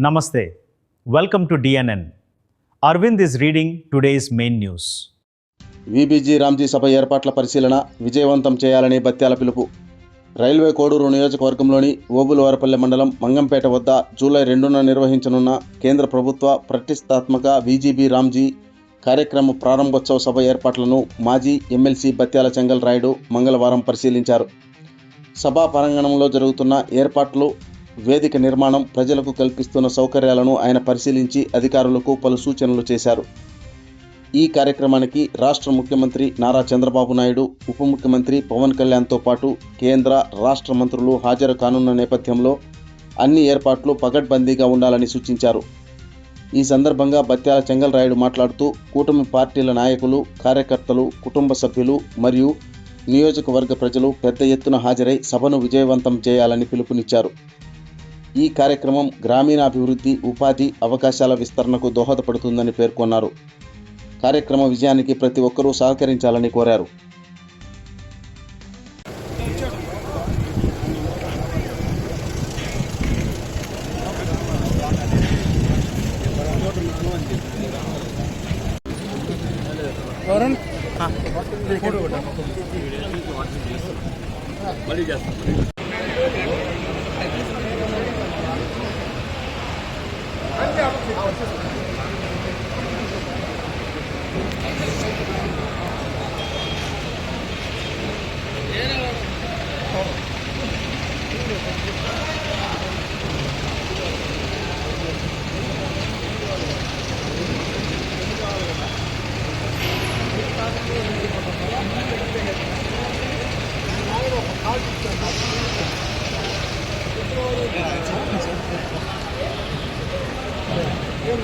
Namaste. Welcome to DNN. Arvind is reading today's main news. VBG Ramji సభ ఏర్పాట్ల పరిశీలన విజయవంతం చేయాలని బత్యాల పిలుపు. రైల్వే కోడూరు నియోజకవర్గంలోని ఓబులవారపల్లె మండలం మంగంపేట వద్ద జూలై 2న నిర్వహించనున్న కేంద్ర ప్రభుత్వ ప్రతిష్టాత్మక వీజీబీ రామ్జీ కార్యక్రమ ప్రారంభోత్సవ సభ ఏర్పాట్లను మాజీ ఎమ్మెల్సీ బత్యాల చెంగల్ రాయుడు మంగళవారం పరిశీలించారు. సభా ప్రాంగణంలో జరుగుతున్న ఏర్పాట్లు, వేదిక నిర్మాణం, ప్రజలకు కల్పిస్తున్న సౌకర్యాలను ఆయన పరిశీలించి అధికారులకు పలు సూచనలు చేశారు. ఈ కార్యక్రమానికి రాష్ట్ర ముఖ్యమంత్రి నారా చంద్రబాబు నాయుడు, ఉప ముఖ్యమంత్రి పవన్ కళ్యాణ్తో పాటు కేంద్ర, రాష్ట్ర మంత్రులు హాజరు కానున్న నేపథ్యంలో అన్ని ఏర్పాట్లు పకడ్బందీగా ఉండాలని సూచించారు. ఈ సందర్భంగా బత్యాల చెంగల్ రాయుడు మాట్లాడుతూ కూటమి పార్టీల నాయకులు, కార్యకర్తలు, కుటుంబ సభ్యులు మరియు నియోజకవర్గ ప్రజలు పెద్ద ఎత్తున హాజరై సభను విజయవంతం చేయాలని పిలుపునిచ్చారు. ఈ కార్యక్రమం గ్రామీణాభివృద్ధి, ఉపాధి అవకాశాల విస్తరణకు దోహదపడుతుందని పేర్కొన్నారు. కార్యక్రమ విజయానికి ప్రతి ఒక్కరూ సహకరించాలని కోరారు.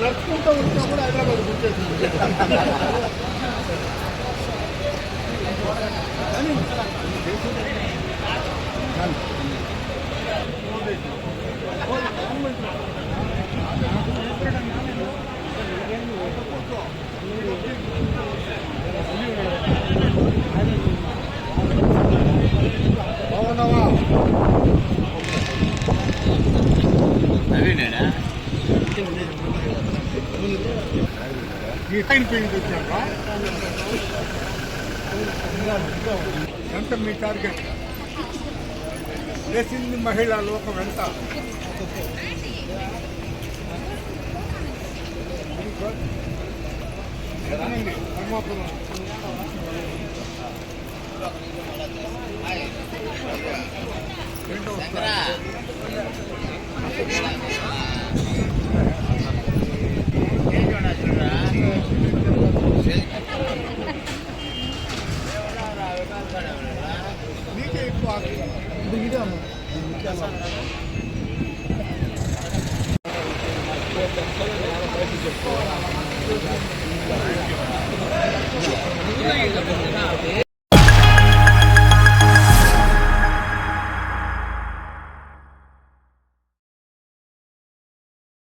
నడుచుకుంటూ ఉంటే కూడా హైదరాబాద్ గుర్తేస్తుంది. ఎంత మీ టార్గెట్? చేసింది మహిళా లోకం ఎంత? ఎంతమంది ధర్మాపురం? ఏంటో నీకే ఎక్కువ